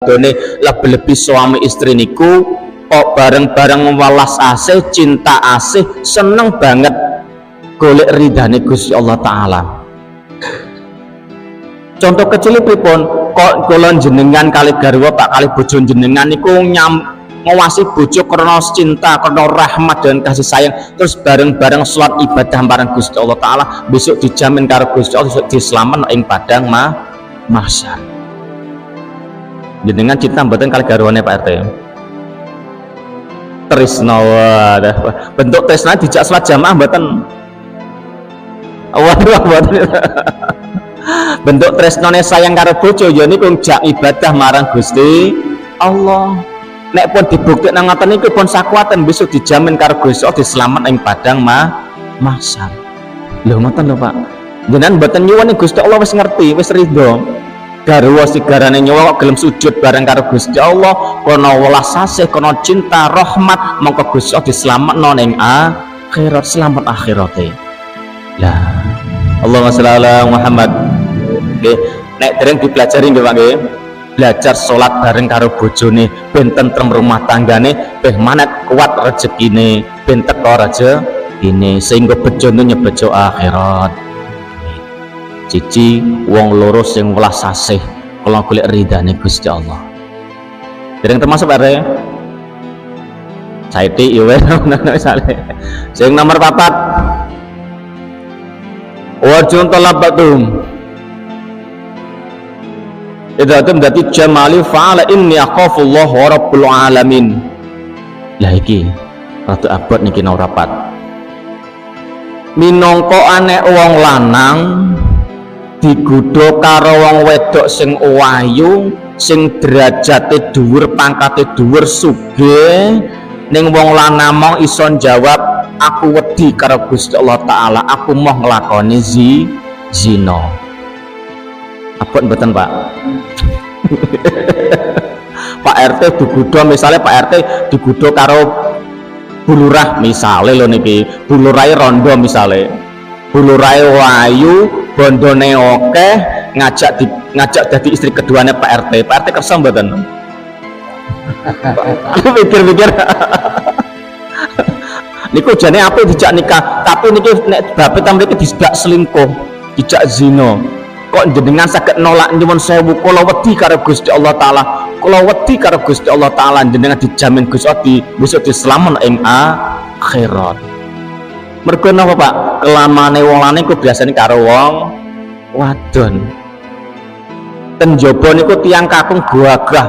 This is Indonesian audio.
done lebih-lebih suami istri niku kok bareng-bareng welas asih, cinta asih, seneng banget golek ridhane Gusti Allah Ta'ala. Contoh kecil pripun, kok kula jenengan kali garwa Pak kali bojo jenengan niku ngawasi bojo karena cinta, karena rahmat dan kasih sayang, terus bareng-bareng sholat ibadah marang Gusti Allah Ta'ala, besok dijamin karo Gusti Allah besok diselamet ing padang mahsyar. Jenengan cinta mboten kali garwane Pak RT? Tresna bentuk tresna dijak sholat jamaah mboten? Waduh mboten. Bentuk tresnane sayang karo bojo ya niku jak ibadah marang Gusti Allah. Nek pun dibuktekno ngoten niku pun sakuwaten besok dijamin karo Gusti Allah diselamet ing padang mahsyar. Lho ngoten lho Pak. Jenengan mboten nyuwun Gusti Allah wis ngerti, wis ridho. Garwa sigarane nyawa kok gelem sujud bareng karo Gusti Allah, kono welas asih, kono cinta, rahmat, mongko Gusti Allah diselametno ning akhirat, selamat akhirate. Lah, Allahumma sholli ala Muhammad. Nggih, nek dereng dipelajari nggih Pak nggih. Belajar sholat bareng karo bojone, ben tentrem rumah tanggane, ben manet kuat rezekine, ben teko rezekine sehingga bejone nyebejo akhirat. Cici wong loro sing welas asih kula golek ridane Gusti Allah. Dereng termasuk Pak Re. Saiki yo wis sing nomor 4. Wajun talabatum. Idatum dadi jamali fa'ala inni akhafullah wa rabbul alamin. Lah iki rada abot niki nomor 4. Minangka anek wong lanang digodha karo wong wedok sing ayu, sing derajate dhuwur, pangkate dhuwur, sugih, ning wong lanang mong iso jawab aku wedi karo Gusti Allah Ta'ala, aku mau nglakoni zina. Apa mboten Pak? Pak RT digodha, misalnya Pak RT digodha karo bulurah misale lho niki, bulurahe rondo misale, bulurahe wayu, bondone akeh, ngajak dadi istri keduanya Pak RT. Pak RT kersa mboten? Aku pikir-pikir niku jane apa dijak nikah, tapi niki nek bape ta mriki dijak selingkuh, dijak zina. Kok jenengan saged nolak nyuwun sewu, kula wedi karo Gusti Allah Ta'ala, kula wedi karo Gusti Allah Ta'ala, jenengan dijamin Gusti Allah besok diselamet ing akhirat. Mergo napa Pak? Kelamane wong lanang iku biasane karo wong wadon. Ten jaba niku tiyang kakung gagah